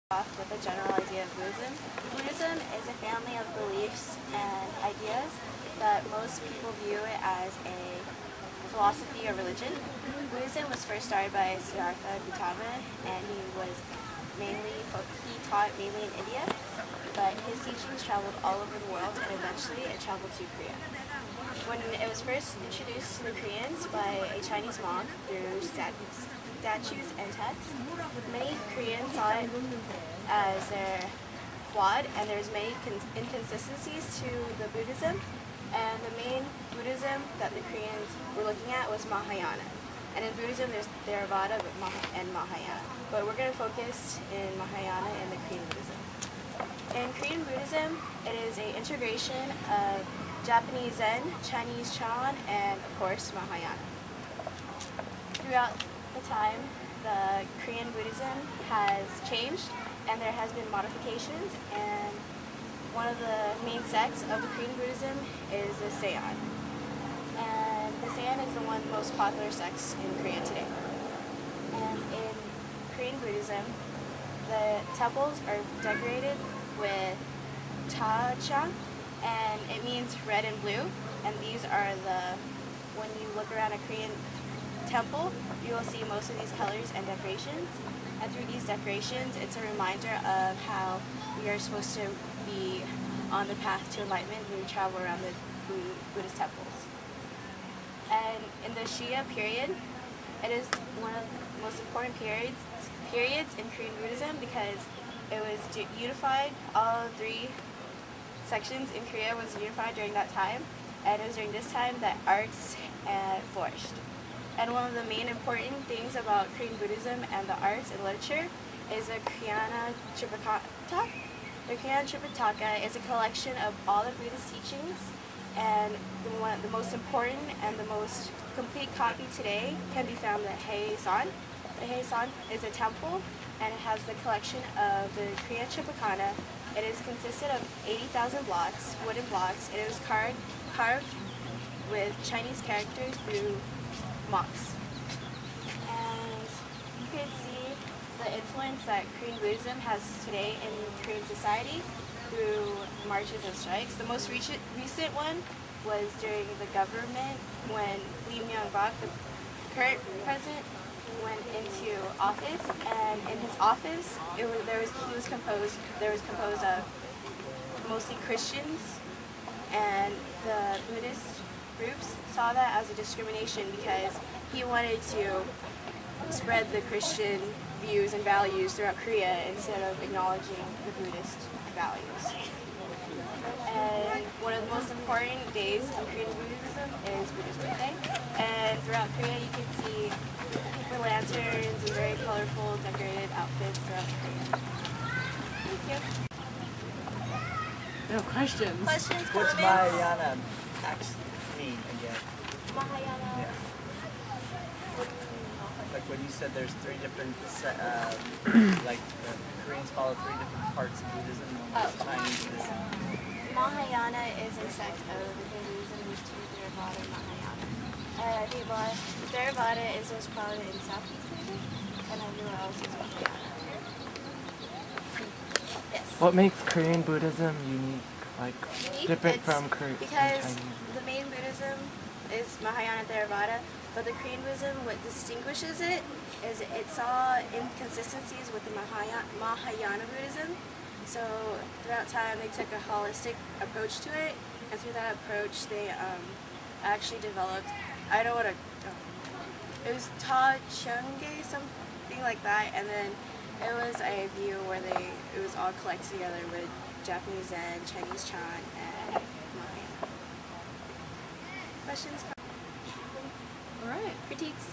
off with a general idea of Buddhism. Buddhism is a family of beliefs and ideas that most people view it as a philosophy or religion. Buddhism was first started by Siddhartha Gautama, and he taught mainly in India, but his teachings traveled all over the world, and eventually it traveled to Korea. When it was first introduced to the Koreans by a Chinese monk through statues and texts, many Koreans saw it as their flawed, and there's many inconsistencies to the Buddhism. And the main Buddhism that the Koreans were looking at was Mahayana. And in Buddhism, there's Theravada and Mahayana. But we're going to focus in Mahayana and the Korean Buddhism. In Korean Buddhism, it is an integration of Japanese Zen, Chinese Chan, and of course Mahayana. Throughout the time, the Korean Buddhism has changed, and there has been modifications, and one of the main sects of the Korean Buddhism is the Seon. And the Seon is the most popular sects in Korea today. And in Korean Buddhism, the temples are decorated with Ta-chang, and it means red and blue. And these are when you look around a Korean temple, you will see most of these colors and decorations. And through these decorations, it's a reminder of how we are supposed to be on the path to enlightenment when we travel around the Buddhist temples. And in the Shia period, it is one of the most important periods in Korean Buddhism because it was unified. All three sections in Korea was unified during that time, and it was during this time that arts flourished. And one of the main important things about Korean Buddhism and the arts and literature is the Kriana Tripitaka. The Kriana Tripitaka is a collection of all the Buddhist teachings, and the most important and the most complete copy today can be found in Haesan. The Haesan is a temple, and it has the collection of the Kriana Tripitaka. It is consisted of 80,000 blocks, wooden blocks, and it was carved with Chinese characters through monks. And you can see the influence that Korean Buddhism has today in Korean society through marches and strikes. The most recent one was during the government when Lee Myung-bak, the current president, went into office, and in his office he was composed of mostly Christians, and the Buddhist groups saw that as a discrimination because he wanted to spread the Christian views and values throughout Korea instead of acknowledging the Buddhist values. And one of the most important days in Korean Buddhism is Buddha's birthday. And throughout Korea you can see paper lanterns and very colorful decorated outfits throughout Korea. Thank you. No questions. Questions, What's comments? Mahayana actually mean again? Mahayana. Yeah. Like when you said there's three different, like the Koreans follow three different parts of Buddhism, one is Chinese Buddhism. Mahayana is a sect of Hinduism, which is Theravada and Mahayana. Theravada is most prominent in Southeast Asia, and everywhere else is Mahayana. Yes. What makes Korean Buddhism unique? Like different from because Chinese? the main Buddhism is Mahayana Theravada, but the Korean Buddhism, what distinguishes it is it saw inconsistencies with the Mahayana Buddhism. So throughout time they took a holistic approach to it, and through that approach they actually developed, it was Ta Chunge, something like that, and then it was a view where it was all collected together with Japanese Zen, Chinese Chan, and Mahayana. Questions? All right. Critiques?